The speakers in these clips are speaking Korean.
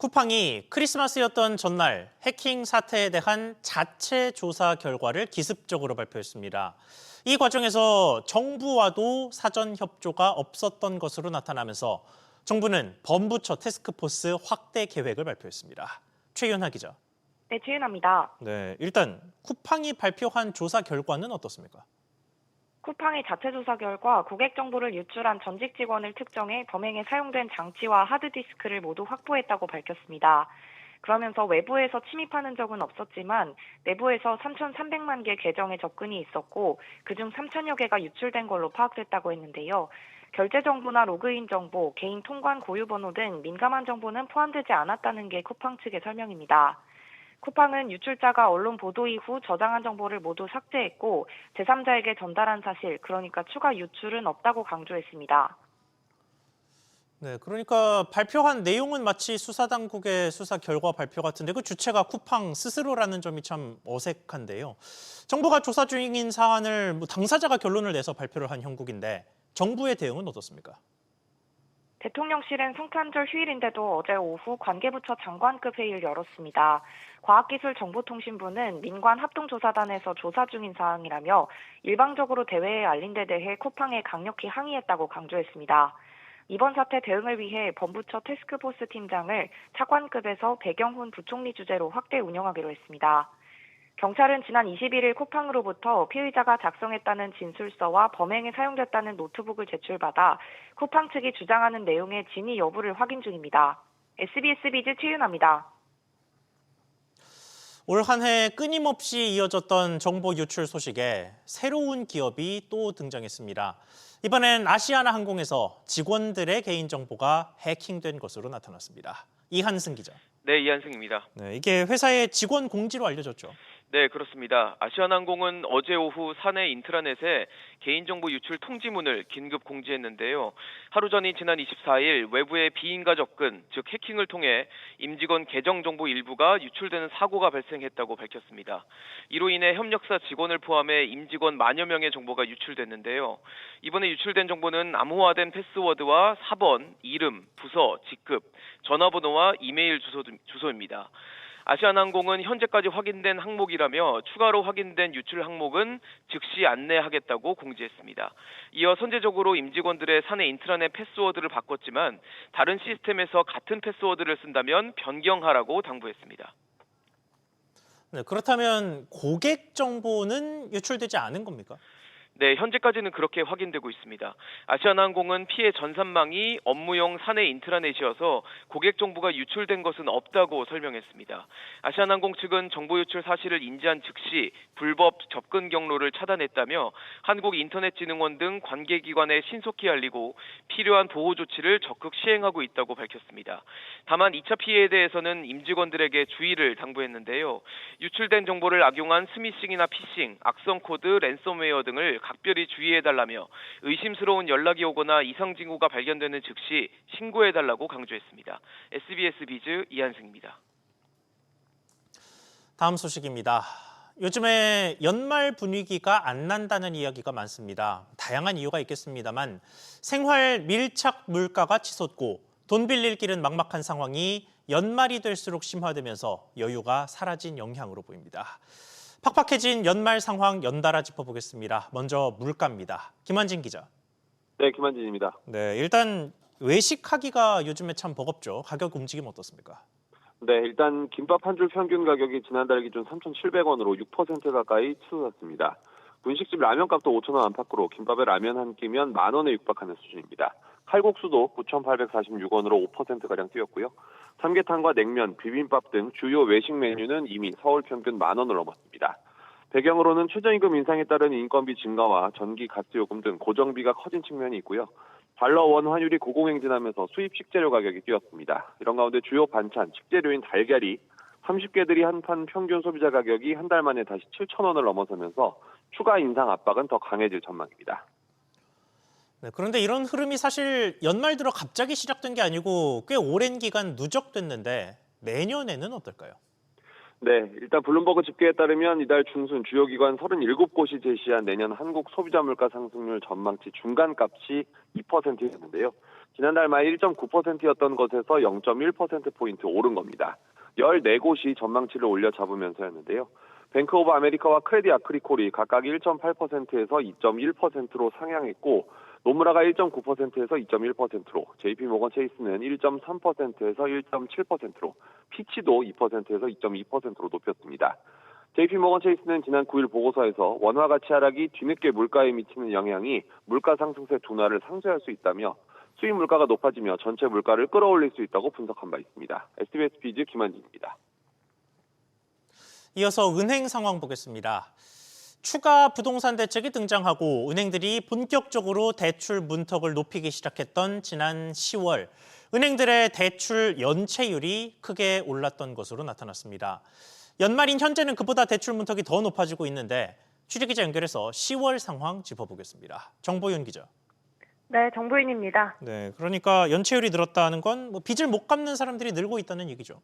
쿠팡이 크리스마스였던 전날 해킹 사태에 대한 자체 조사 결과를 기습적으로 발표했습니다. 이 과정에서 정부와도 사전 협조가 없었던 것으로 나타나면서 정부는 범부처 태스크포스 확대 계획을 발표했습니다. 최윤하 기자. 네, 최윤아입니다. 네, 일단 쿠팡이 발표한 조사 결과는 어떻습니까? 쿠팡의 자체 조사 결과 고객 정보를 유출한 전직 직원을 특정해 범행에 사용된 장치와 하드디스크를 모두 확보했다고 밝혔습니다. 그러면서 외부에서 침입하는 적은 없었지만 내부에서 3,300만 개 계정에 접근이 있었고 그중 3,000여 개가 유출된 걸로 파악됐다고 했는데요. 결제 정보나 로그인 정보, 개인 통관 고유 번호 등 민감한 정보는 포함되지 않았다는 게 쿠팡 측의 설명입니다. 쿠팡은 유출자가 언론 보도 이후 저장한 정보를 모두 삭제했고 제3자에게 전달한 사실, 그러니까 추가 유출은 없다고 강조했습니다. 네, 그러니까 발표한 내용은 마치 수사당국의 수사 결과 발표 같은데 그 주체가 쿠팡 스스로라는 점이 참 어색한데요. 정부가 조사 중인 사안을 당사자가 결론을 내서 발표를 한 형국인데 정부의 대응은 어떻습니까? 대통령실은 성탄절 휴일인데도 어제 오후 관계부처 장관급 회의를 열었습니다. 과학기술정보통신부는 민관 합동조사단에서 조사 중인 사항이라며 일방적으로 대외에 알린 데 대해 쿠팡에 강력히 항의했다고 강조했습니다. 이번 사태 대응을 위해 범부처 태스크포스 팀장을 차관급에서 배경훈 부총리 주재로 확대 운영하기로 했습니다. 경찰은 지난 21일 쿠팡으로부터 피의자가 작성했다는 진술서와 범행에 사용됐다는 노트북을 제출받아 쿠팡 측이 주장하는 내용의 진위 여부를 확인 중입니다. SBS 비즈 최윤아입니다. 올 한 해 끊임없이 이어졌던 정보 유출 소식에 새로운 기업이 또 등장했습니다. 이번엔 아시아나항공에서 직원들의 개인정보가 해킹된 것으로 나타났습니다. 이한승 기자. 네, 이한승입니다. 네, 이게 회사의 직원 공지로 알려졌죠. 네, 그렇습니다. 아시아나항공은 어제 오후 사내 인트라넷에 개인정보 유출 통지문을 긴급 공지했는데요. 하루 전인 지난 24일 외부의 비인가 접근, 즉 해킹을 통해 임직원 계정정보 일부가 유출되는 사고가 발생했다고 밝혔습니다. 이로 인해 협력사 직원을 포함해 임직원 만여 명의 정보가 유출됐는데요. 이번에 유출된 정보는 암호화된 패스워드와 사번, 이름, 부서, 직급, 전화번호와 이메일 주소입니다. 아시아나항공은 현재까지 확인된 항목이라며 추가로 확인된 유출 항목은 즉시 안내하겠다고 공지했습니다. 이어 선제적으로 임직원들의 사내 인트라넷 패스워드를 바꿨지만 다른 시스템에서 같은 패스워드를 쓴다면 변경하라고 당부했습니다. 네, 그렇다면 고객 정보는 유출되지 않은 겁니까? 네, 현재까지는 그렇게 확인되고 있습니다. 아시아나항공은 피해 전산망이 업무용 사내 인트라넷이어서 고객 정보가 유출된 것은 없다고 설명했습니다. 아시아나항공 측은 정보 유출 사실을 인지한 즉시 불법 접근 경로를 차단했다며 한국인터넷진흥원 등 관계기관에 신속히 알리고 필요한 보호 조치를 적극 시행하고 있다고 밝혔습니다. 다만 2차 피해에 대해서는 임직원들에게 주의를 당부했는데요. 유출된 정보를 악용한 스미싱이나 피싱, 악성 코드, 랜섬웨어 등을 각별히 주의해달라며 의심스러운 연락이 오거나 이상 징후가 발견되는 즉시 신고해달라고 강조했습니다. SBS 비즈 이한승입니다. 다음 소식입니다. 요즘에 연말 분위기가 안 난다는 이야기가 많습니다. 다양한 이유가 있겠습니다만 생활 밀착 물가가 치솟고 돈 빌릴 길은 막막한 상황이 연말이 될수록 심화되면서 여유가 사라진 영향으로 보입니다. 팍팍해진 연말 상황 연달아 짚어보겠습니다. 먼저 물가입니다. 김한진 기자. 네, 김한진입니다. 네, 일단 외식하기가 요즘에 참 버겁죠. 가격 움직임 어떻습니까? 네, 일단 김밥 한 줄 평균 가격이 지난달 기준 3,700원으로 6% 가까이 치솟았습니다. 분식집 라면값도 5,000원 안팎으로 김밥에 라면 한 끼면 10,000원에 육박하는 수준입니다. 칼국수도 9,846원으로 5%가량 뛰었고요. 삼계탕과 냉면, 비빔밥 등 주요 외식 메뉴는 이미 서울 평균 10,000원을 넘었습니다. 배경으로는 최저임금 인상에 따른 인건비 증가와 전기, 가스 요금 등 고정비가 커진 측면이 있고요. 달러 원 환율이 고공행진하면서 수입 식재료 가격이 뛰었습니다. 이런 가운데 주요 반찬, 식재료인 달걀이 30개들이 한 판 평균 소비자 가격이 한 달 만에 다시 7,000원을 넘어서면서 추가 인상 압박은 더 강해질 전망입니다. 네, 그런데 이런 흐름이 사실 연말 들어 갑자기 시작된 게 아니고 꽤 오랜 기간 누적됐는데 내년에는 어떨까요? 네, 일단 블룸버그 집계에 따르면 이달 중순 주요 기관 37곳이 제시한 내년 한국 소비자 물가 상승률 전망치 중간값이 2%였는데요. 지난달 말 1.9%였던 것에서 0.1%포인트 오른 겁니다. 14곳이 전망치를 올려 잡으면서였는데요. 뱅크 오브 아메리카와 크레디 아크리콜이 각각 1.8%에서 2.1%로 상향했고, 노무라가 1.9%에서 2.1%로, JP 모건 체이스는 1.3%에서 1.7%로, 피치도 2%에서 2.2%로 높였습니다. JP 모건 체이스는 지난 9일 보고서에서 원화 가치 하락이 뒤늦게 물가에 미치는 영향이 물가 상승세 둔화를 상쇄할 수 있다며 수입 물가가 높아지며 전체 물가를 끌어올릴 수 있다고 분석한 바 있습니다. SBS 비즈 김한진입니다. 이어서 은행 상황 보겠습니다. 추가 부동산 대책이 등장하고 은행들이 본격적으로 대출 문턱을 높이기 시작했던 지난 10월, 은행들의 대출 연체율이 크게 올랐던 것으로 나타났습니다. 연말인 현재는 그보다 대출 문턱이 더 높아지고 있는데 취재기자 연결해서 10월 상황 짚어보겠습니다. 정보윤 기자. 네, 정보인입니다. 네, 그러니까 연체율이 늘었다는 건 빚을 못 갚는 사람들이 늘고 있다는 얘기죠.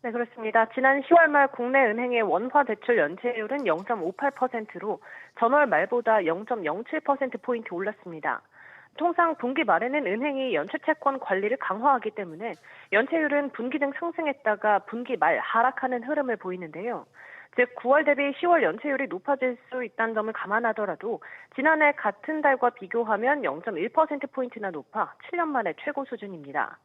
네, 그렇습니다. 지난 10월 말 국내 은행의 원화 대출 연체율은 0.58%로 전월 말보다 0.07%포인트 올랐습니다. 통상 분기 말에는 은행이 연체 채권 관리를 강화하기 때문에 연체율은 분기 등 상승했다가 분기 말 하락하는 흐름을 보이는데요. 즉 9월 대비 10월 연체율이 높아질 수 있다는 점을 감안하더라도 지난해 같은 달과 비교하면 0.1%포인트나 높아 7년 만에 최고 수준입니다.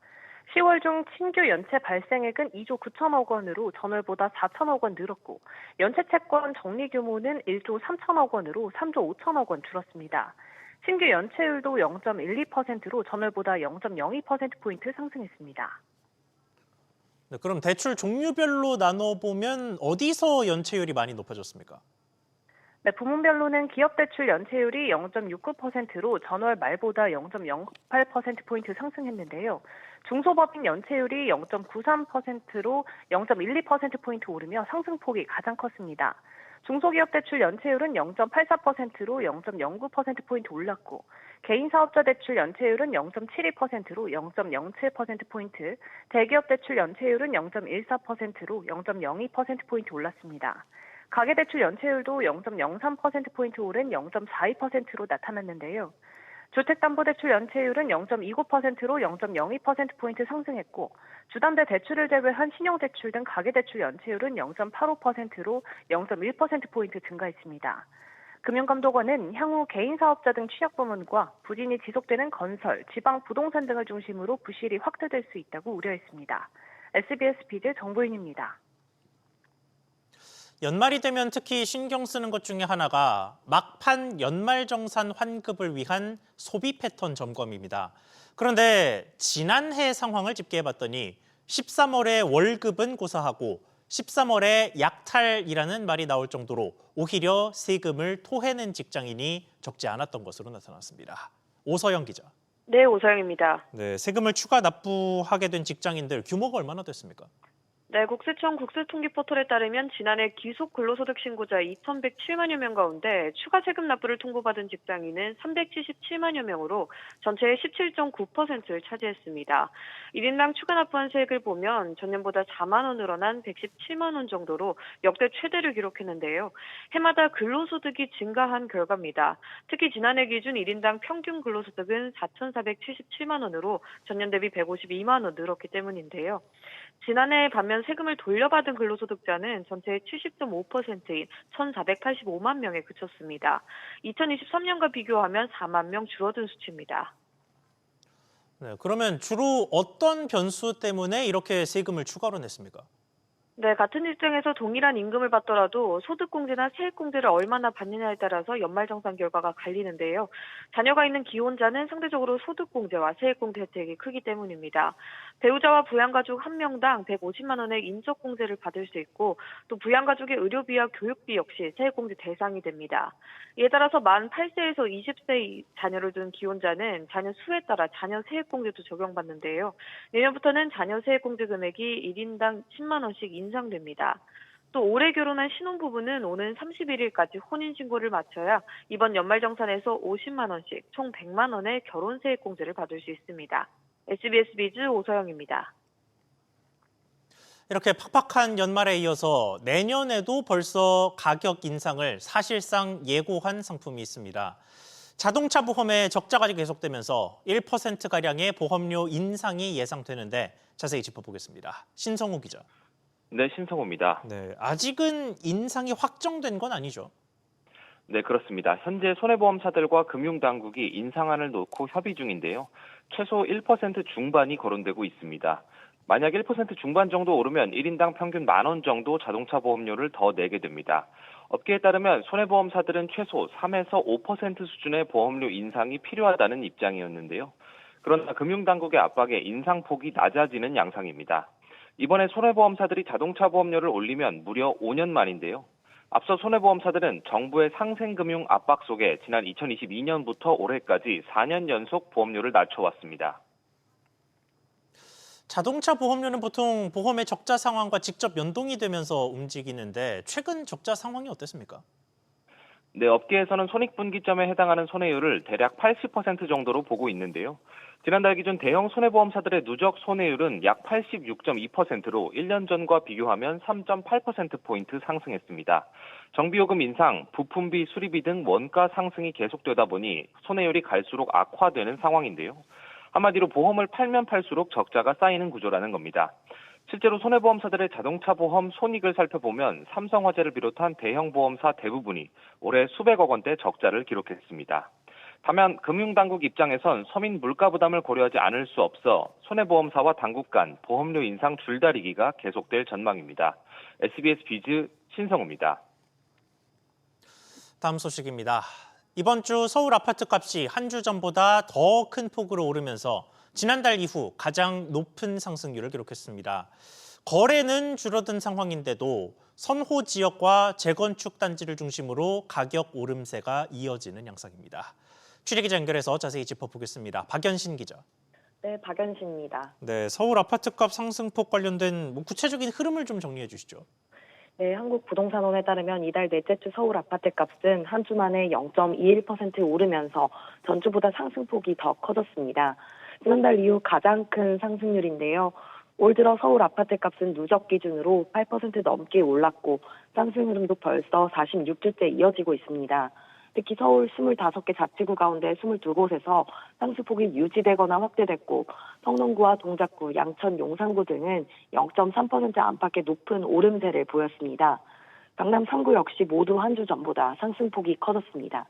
10월 중 신규 연체 발생액은 2조 9천억 원으로 전월보다 4천억 원 늘었고 연체 채권 정리 규모는 1조 3천억 원으로 3조 5천억 원 줄었습니다. 신규 연체율도 0.12%로 전월보다 0.02%포인트 상승했습니다. 네, 그럼 대출 종류별로 나눠보면 어디서 연체율이 많이 높아졌습니까? 네, 부문별로는 기업대출 연체율이 0.69%로 전월 말보다 0.08%포인트 상승했는데요. 중소법인 연체율이 0.93%로 0.12%포인트 오르며 상승폭이 가장 컸습니다. 중소기업 대출 연체율은 0.84%로 0.09%포인트 올랐고 개인사업자 대출 연체율은 0.72%로 0.07%포인트, 대기업 대출 연체율은 0.14%로 0.02%포인트 올랐습니다. 가계대출 연체율도 0.03%포인트 오른 0.42%로 나타났는데요. 주택담보대출 연체율은 0.29%로 0.02%포인트 상승했고 주담대 대출을 제외한 신용대출 등 가계대출 연체율은 0.85%로 0.1%포인트 증가했습니다. 금융감독원은 향후 개인사업자 등 취약부문과 부진이 지속되는 건설, 지방 부동산 등을 중심으로 부실이 확대될 수 있다고 우려했습니다. SBS 비즈 정보인입니다. 연말이 되면 특히 신경 쓰는 것 중에 하나가 막판 연말정산 환급을 위한 소비 패턴 점검입니다. 그런데 지난해 상황을 집계해봤더니 13월에 월급은 고사하고 13월에 약탈이라는 말이 나올 정도로 오히려 세금을 토해낸 직장인이 적지 않았던 것으로 나타났습니다. 오서영 기자. 네, 오서영입니다. 네, 세금을 추가 납부하게 된 직장인들 규모가 얼마나 됐습니까? 네, 국세청 국세통계포털에 따르면 지난해 기속 근로소득 신고자 2,107만여 명 가운데 추가 세금 납부를 통보받은 직장인은 377만여 명으로 전체의 17.9%를 차지했습니다. 1인당 추가 납부한 세액을 보면 전년보다 4만 원 늘어난 117만 원 정도로 역대 최대를 기록했는데요. 해마다 근로소득이 증가한 결과입니다. 특히 지난해 기준 1인당 평균 근로소득은 4,477만 원으로 전년 대비 152만 원 늘었기 때문인데요. 지난해 반면 세금을 돌려받은 근로소득자는 전체의 70.5%인 1,485만 명에 그쳤습니다. 2023년과 비교하면 4만 명 줄어든 수치입니다. 네, 그러면 주로 어떤 변수 때문에 이렇게 세금을 추가로 냈습니까? 네, 같은 일정에서 동일한 임금을 받더라도 소득공제나 세액공제를 얼마나 받느냐에 따라서 연말정산 결과가 갈리는데요. 자녀가 있는 기혼자는 상대적으로 소득공제와 세액공제 혜택이 크기 때문입니다. 배우자와 부양가족 1명당 150만 원의 인적공제를 받을 수 있고 또 부양가족의 의료비와 교육비 역시 세액공제 대상이 됩니다. 이에 따라서 만 8세에서 20세 자녀를 둔 기혼자는 자녀 수에 따라 자녀 세액공제도 적용받는데요. 내년부터는 자녀 세액공제 금액이 1인당 10만 원씩 인상됩니다. 또 올해 결혼한 신혼부부는 오는 31일까지 혼인신고를 마쳐야 이번 연말정산에서 50만 원씩 총 100만 원의 결혼세액공제를 받을 수 있습니다. SBS 비즈 오서영입니다. 이렇게 팍팍한 연말에 이어서 내년에도 벌써 가격 인상을 사실상 예고한 상품이 있습니다. 자동차 보험의 적자가 계속되면서 1%가량의 보험료 인상이 예상되는데 자세히 짚어보겠습니다. 신성우 기자. 네, 신성호입니다. 네, 아직은 인상이 확정된 건 아니죠? 네, 그렇습니다. 현재 손해보험사들과 금융당국이 인상안을 놓고 협의 중인데요. 최소 1% 중반이 거론되고 있습니다. 만약 1% 중반 정도 오르면 1인당 평균 10,000원 정도 자동차 보험료를 더 내게 됩니다. 업계에 따르면 손해보험사들은 최소 3에서 5% 수준의 보험료 인상이 필요하다는 입장이었는데요. 그러나 금융당국의 압박에 인상폭이 낮아지는 양상입니다. 이번에 손해보험사들이 자동차 보험료를 올리면 무려 5년 만인데요. 앞서 손해보험사들은 정부의 상생금융 압박 속에 지난 2022년부터 올해까지 4년 연속 보험료를 낮춰왔습니다. 자동차 보험료는 보통 보험의 적자 상황과 직접 연동이 되면서 움직이는데 최근 적자 상황이 어땠습니까? 네, 업계에서는 손익분기점에 해당하는 손해율을 대략 80% 정도로 보고 있는데요. 지난달 기준 대형 손해보험사들의 누적 손해율은 약 86.2%로 1년 전과 비교하면 3.8%포인트 상승했습니다. 정비요금 인상, 부품비, 수리비 등 원가 상승이 계속되다 보니 손해율이 갈수록 악화되는 상황인데요. 한마디로 보험을 팔면 팔수록 적자가 쌓이는 구조라는 겁니다. 실제로 손해보험사들의 자동차 보험 손익을 살펴보면 삼성화재를 비롯한 대형 보험사 대부분이 올해 수백억 원대 적자를 기록했습니다. 다만 금융당국 입장에선 서민 물가 부담을 고려하지 않을 수 없어 손해보험사와 당국 간 보험료 인상 줄다리기가 계속될 전망입니다. SBS 비즈 신성우입니다. 다음 소식입니다. 이번 주 서울 아파트 값이 한 주 전보다 더 큰 폭으로 오르면서 지난달 이후 가장 높은 상승률을 기록했습니다. 거래는 줄어든 상황인데도 선호 지역과 재건축 단지를 중심으로 가격 오름세가 이어지는 양상입니다. 취재기자 연결해서 자세히 짚어보겠습니다. 박연신 기자. 네, 박연신입니다. 네, 서울 아파트값 상승폭 관련된 구체적인 흐름을 좀 정리해 주시죠. 네, 한국부동산원에 따르면 이달 넷째 주 서울 아파트 값은 한 주 만에 0.21% 오르면서 전주보다 상승폭이 더 커졌습니다. 지난달 이후 가장 큰 상승률인데요. 올 들어 서울 아파트 값은 누적 기준으로 8% 넘게 올랐고 상승 흐름도 벌써 46주째 이어지고 있습니다. 특히 서울 25개 자치구 가운데 22곳에서 상승폭이 유지되거나 확대됐고 성동구와 동작구, 양천, 용산구 등은 0.3% 안팎의 높은 오름세를 보였습니다. 강남 3구 역시 모두 한 주 전보다 상승폭이 커졌습니다.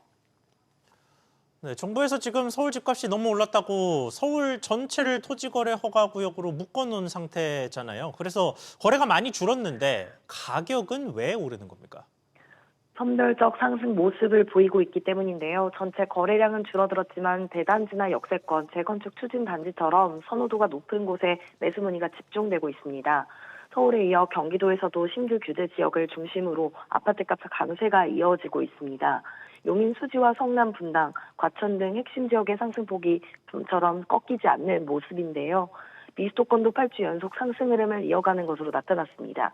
네, 정부에서 지금 서울 집값이 너무 올랐다고 서울 전체를 토지거래 허가구역으로 묶어놓은 상태잖아요. 그래서 거래가 많이 줄었는데 가격은 왜 오르는 겁니까? 선별적 상승 모습을 보이고 있기 때문인데요. 전체 거래량은 줄어들었지만 대단지나 역세권, 재건축 추진 단지처럼 선호도가 높은 곳에 매수 문의가 집중되고 있습니다. 서울에 이어 경기도에서도 신규 규제 지역을 중심으로 아파트값 강세가 이어지고 있습니다. 용인 수지와 성남 분당, 과천 등 핵심 지역의 상승폭이 좀처럼 꺾이지 않는 모습인데요. 비수도권도 8주 연속 상승 흐름을 이어가는 것으로 나타났습니다.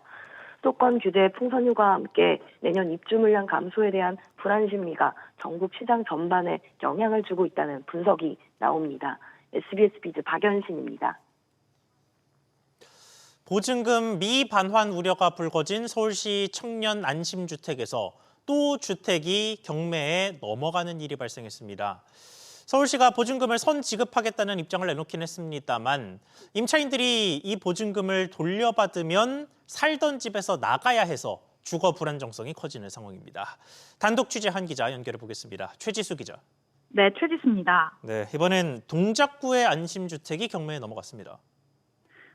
수도권 규제 풍선 휴가와 함께 내년 입주 물량 감소에 대한 불안 심리가 전국 시장 전반에 영향을 주고 있다는 분석이 나옵니다. SBS 비즈 박연신입니다. 보증금 미반환 우려가 불거진 서울시 청년 안심주택에서 또 주택이 경매에 넘어가는 일이 발생했습니다. 서울시가 보증금을 선지급하겠다는 입장을 내놓긴 했습니다만 임차인들이 이 보증금을 돌려받으면 살던 집에서 나가야 해서 주거 불안정성이 커지는 상황입니다. 단독 취재한 기자 연결해 보겠습니다. 최지수 기자. 네, 최지수입니다. 네, 이번엔 동작구의 안심주택이 경매에 넘어갔습니다.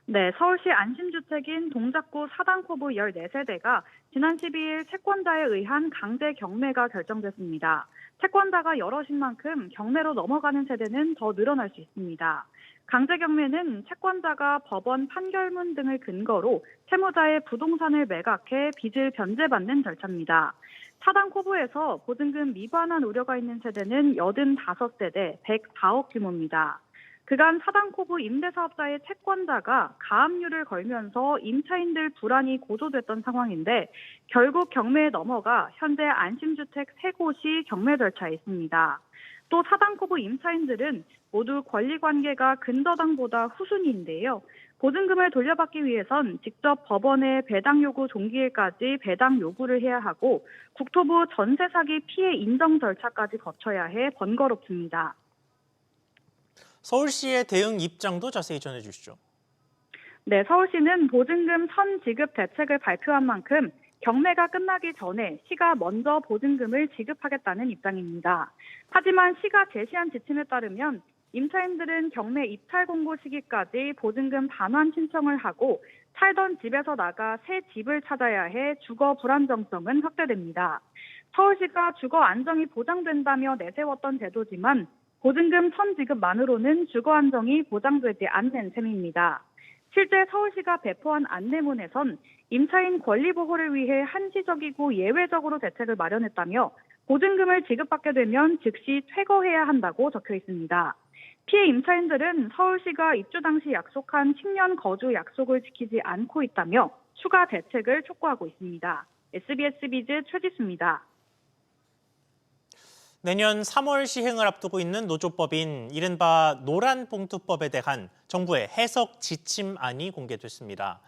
네, 서울시 안심주택인 동작구 사당코브 14세대가 지난 12일 채권자에 의한 강제 경매가 결정됐습니다. 채권자가 여럿인 만큼 경매로 넘어가는 세대는 더 늘어날 수 있습니다. 강제 경매는 채권자가 법원 판결문 등을 근거로 채무자의 부동산을 매각해 빚을 변제받는 절차입니다. 사당코브에서 보증금 미반환 우려가 있는 세대는 85세대 104억 규모입니다. 그간 사당코브 임대사업자의 채권자가 가압류를 걸면서 임차인들 불안이 고조됐던 상황인데 결국 경매에 넘어가 현재 안심주택 3곳이 경매 절차에 있습니다. 또 사단코브 임차인들은 모두 권리관계가 근저당보다 후순위인데요. 보증금을 돌려받기 위해선 직접 법원에 배당 요구 종기일까지 배당 요구를 해야 하고 국토부 전세 사기 피해 인정 절차까지 거쳐야 해 번거롭습니다. 서울시의 대응 입장도 자세히 전해주시죠. 네, 서울시는 보증금 선지급 대책을 발표한 만큼 경매가 끝나기 전에 시가 먼저 보증금을 지급하겠다는 입장입니다. 하지만 시가 제시한 지침에 따르면 임차인들은 경매 입찰 공고 시기까지 보증금 반환 신청을 하고 살던 집에서 나가 새 집을 찾아야 해 주거 불안정성은 확대됩니다. 서울시가 주거 안정이 보장된다며 내세웠던 제도지만 보증금 선지급만으로는 주거 안정이 보장되지 않는 셈입니다. 실제 서울시가 배포한 안내문에선 임차인 권리 보호를 위해 한시적이고 예외적으로 대책을 마련했다며 보증금을 지급받게 되면 즉시 퇴거해야 한다고 적혀 있습니다. 피해 임차인들은 서울시가 입주 당시 약속한 10년 거주 약속을 지키지 않고 있다며 추가 대책을 촉구하고 있습니다. SBS 비즈 최지수입니다. 내년 3월 시행을 앞두고 있는 노조법인 이른바 노란봉투법에 대한 정부의 해석 지침안이 공개됐습니다.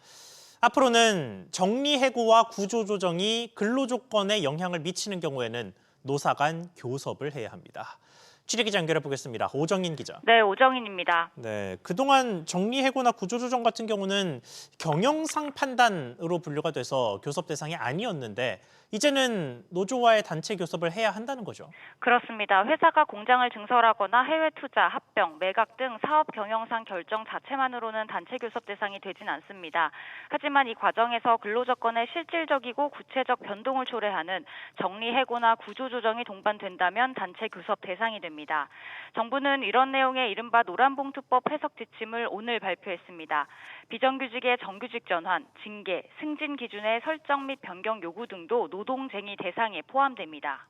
앞으로는 정리해고와 구조조정이 근로조건에 영향을 미치는 경우에는 노사 간 교섭을 해야 합니다. 취재기자 연결해 보겠습니다. 오정인 기자. 네, 오정인입니다. 네, 그동안 정리해고나 구조조정 같은 경우는 경영상 판단으로 분류가 돼서 교섭 대상이 아니었는데 이제는 노조와의 단체 교섭을 해야 한다는 거죠. 그렇습니다. 회사가 공장을 증설하거나 해외 투자, 합병, 매각 등 사업 경영상 결정 자체만으로는 단체 교섭 대상이 되진 않습니다. 하지만 이 과정에서 근로조건의 실질적이고 구체적 변동을 초래하는 정리해고나 구조조정이 동반된다면 단체 교섭 대상이 됩니다. 정부는 이런 내용의 이른바 노란봉투법 해석 지침을 오늘 발표했습니다. 비정규직의 정규직 전환, 징계, 승진 기준의 설정 및 변경 요구 등도 노동쟁의 대상에 포함됩니다.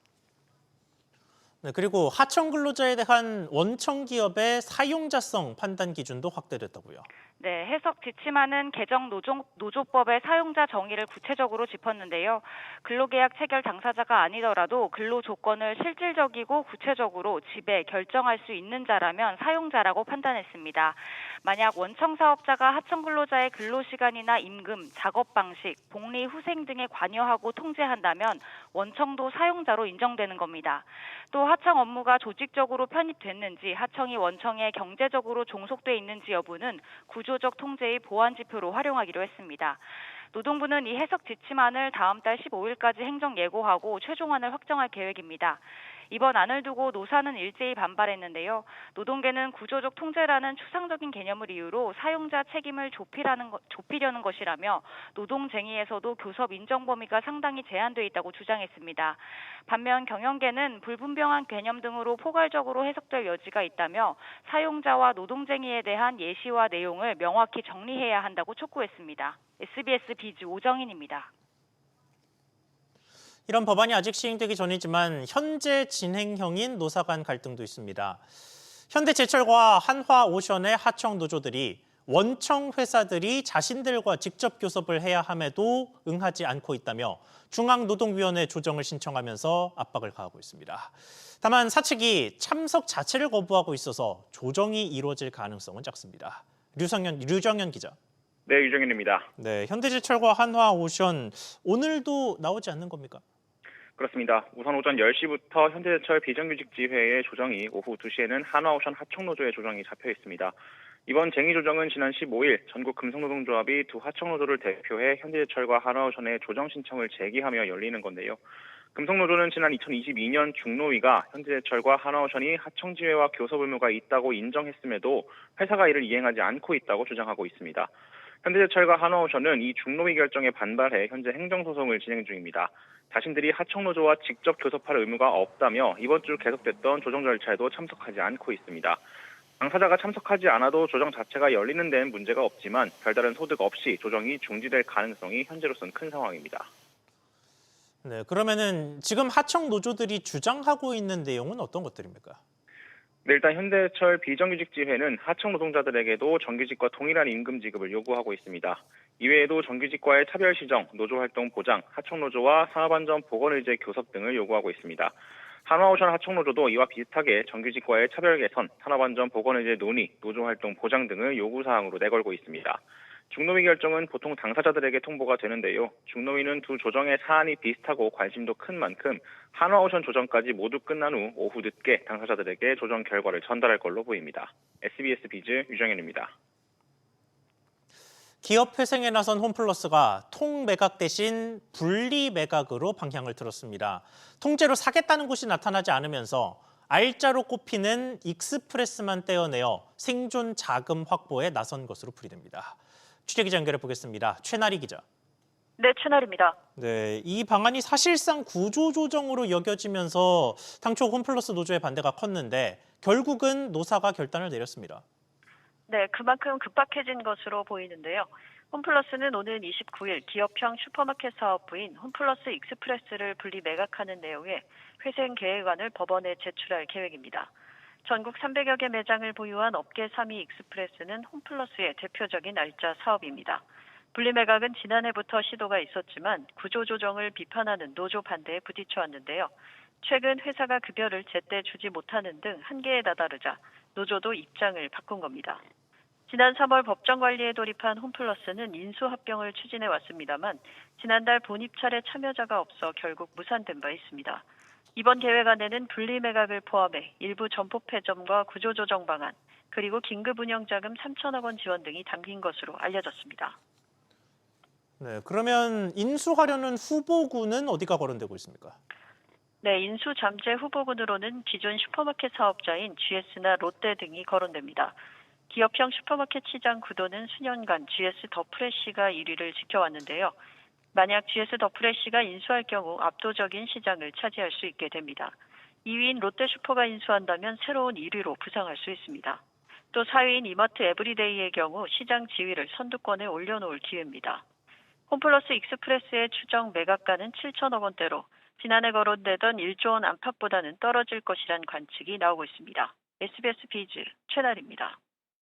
네, 그리고 하청 근로자에 대한 원청 기업의 사용자성 판단 기준도 확대됐다고요. 네, 해석 지침안은 개정 노조법의 사용자 정의를 구체적으로 짚었는데요. 근로계약 체결 당사자가 아니더라도 근로 조건을 실질적이고 구체적으로 지배, 결정할 수 있는 자라면 사용자라고 판단했습니다. 만약 원청 사업자가 하청 근로자의 근로시간이나 임금, 작업 방식, 복리, 후생 등에 관여하고 통제한다면 원청도 사용자로 인정되는 겁니다. 또 하청 업무가 조직적으로 편입됐는지 하청이 원청에 경제적으로 종속돼 있는지 여부는 구조적 통제의 보완 지표로 활용하기로 했습니다. 노동부는 이 해석 지침안을 다음 달 15일까지 행정 예고하고 최종안을 확정할 계획입니다. 이번 안을 두고 노사는 일제히 반발했는데요. 노동계는 구조적 통제라는 추상적인 개념을 이유로 사용자 책임을 좁히려는 것이라며 노동쟁의에서도 교섭 인정 범위가 상당히 제한돼 있다고 주장했습니다. 반면 경영계는 불분명한 개념 등으로 포괄적으로 해석될 여지가 있다며 사용자와 노동쟁의에 대한 예시와 내용을 명확히 정리해야 한다고 촉구했습니다. SBS 비즈 오정인입니다. 이런 법안이 아직 시행되기 전이지만 현재 진행형인 노사 간 갈등도 있습니다. 현대제철과 한화오션의 하청 노조들이 원청 회사들이 자신들과 직접 교섭을 해야 함에도 응하지 않고 있다며 중앙노동위원회 조정을 신청하면서 압박을 가하고 있습니다. 다만 사측이 참석 자체를 거부하고 있어서 조정이 이루어질 가능성은 작습니다. 류정현 기자. 네, 유정현입니다. 네, 현대제철과 한화오션 오늘도 나오지 않는 겁니까? 그렇습니다. 우선 오전 10시부터 현대제철 비정규직 지회의 조정이 오후 2시에는 한화오션 하청노조의 조정이 잡혀 있습니다. 이번 쟁의 조정은 지난 15일 전국 금속노동조합이 두 하청노조를 대표해 현대제철과 한화오션의 조정 신청을 제기하며 열리는 건데요. 금속노조는 지난 2022년 중노위가 현대제철과 한화오션이 하청지회와 교섭 의무가 있다고 인정했음에도 회사가 이를 이행하지 않고 있다고 주장하고 있습니다. 현대제철과 한화오션은 이 중노위 결정에 반발해 현재 행정소송을 진행 중입니다. 자신들이 하청노조와 직접 교섭할 의무가 없다며 이번 주 계속됐던 조정 절차에도 참석하지 않고 있습니다. 당사자가 참석하지 않아도 조정 자체가 열리는 데는 문제가 없지만 별다른 소득 없이 조정이 중지될 가능성이 현재로서는 큰 상황입니다. 네, 그러면은 지금 하청 노조들이 주장하고 있는 내용은 어떤 것들입니까? 네, 일단 현대제철 비정규직 지회는 하청 노동자들에게도 정규직과 동일한 임금 지급을 요구하고 있습니다. 이외에도 정규직과의 차별 시정, 노조 활동 보장, 하청 노조와 산업안전 보건의제 교섭 등을 요구하고 있습니다. 한화오션 하청노조도 이와 비슷하게 정규직과의 차별 개선, 산업안전 보건의제 논의, 노조활동 보장 등을 요구사항으로 내걸고 있습니다. 중노위 결정은 보통 당사자들에게 통보가 되는데요. 중노위는 두 조정의 사안이 비슷하고 관심도 큰 만큼 한화오션 조정까지 모두 끝난 후 오후 늦게 당사자들에게 조정 결과를 전달할 걸로 보입니다. SBS 비즈 유정현입니다. 기업 회생에 나선 홈플러스가 통매각 대신 분리매각으로 방향을 틀었습니다. 통째로 사겠다는 곳이 나타나지 않으면서 알짜로 꼽히는 익스프레스만 떼어내어 생존 자금 확보에 나선 것으로 풀이됩니다. 취재기자 연결해 보겠습니다. 최나리 기자. 네, 최나리입니다. 네, 이 방안이 사실상 구조조정으로 여겨지면서 당초 홈플러스 노조의 반대가 컸는데 결국은 노사가 결단을 내렸습니다. 네, 그만큼 급박해진 것으로 보이는데요. 홈플러스는 오는 29일 기업형 슈퍼마켓 사업부인 홈플러스 익스프레스를 분리 매각하는 내용의 회생 계획안을 법원에 제출할 계획입니다. 전국 300여 개 매장을 보유한 업계 3위 익스프레스는 홈플러스의 대표적인 알짜 사업입니다. 분리 매각은 지난해부터 시도가 있었지만 구조조정을 비판하는 노조 반대에 부딪혀왔는데요. 최근 회사가 급여를 제때 주지 못하는 등 한계에 다다르자 노조도 입장을 바꾼 겁니다. 지난 3월 법정 관리에 돌입한 홈플러스는 인수합병을 추진해 왔습니다만 지난달 본입 차례 참여자가 없어 결국 무산된 바 있습니다. 이번 계획안에는 분리 매각을 포함해 일부 점포 폐점과 구조조정 방안, 그리고 긴급 운영자금 3천억 원 지원 등이 담긴 것으로 알려졌습니다. 네, 그러면 인수하려는 후보군은 어디가 거론되고 있습니까? 네, 인수 잠재 후보군으로는 기존 슈퍼마켓 사업자인 GS나 롯데 등이 거론됩니다. 기업형 슈퍼마켓 시장 구도는 수년간 GS 더 프레시가 1위를 지켜왔는데요. 만약 GS 더 프레시가 인수할 경우 압도적인 시장을 차지할 수 있게 됩니다. 2위인 롯데슈퍼가 인수한다면 새로운 1위로 부상할 수 있습니다. 또 4위인 이마트 에브리데이의 경우 시장 지위를 선두권에 올려놓을 기회입니다. 홈플러스 익스프레스의 추정 매각가는 7천억 원대로 지난해 거론되던 1조 원 안팎보다는 떨어질 것이란 관측이 나오고 있습니다. SBS 비즈 최나리입니다.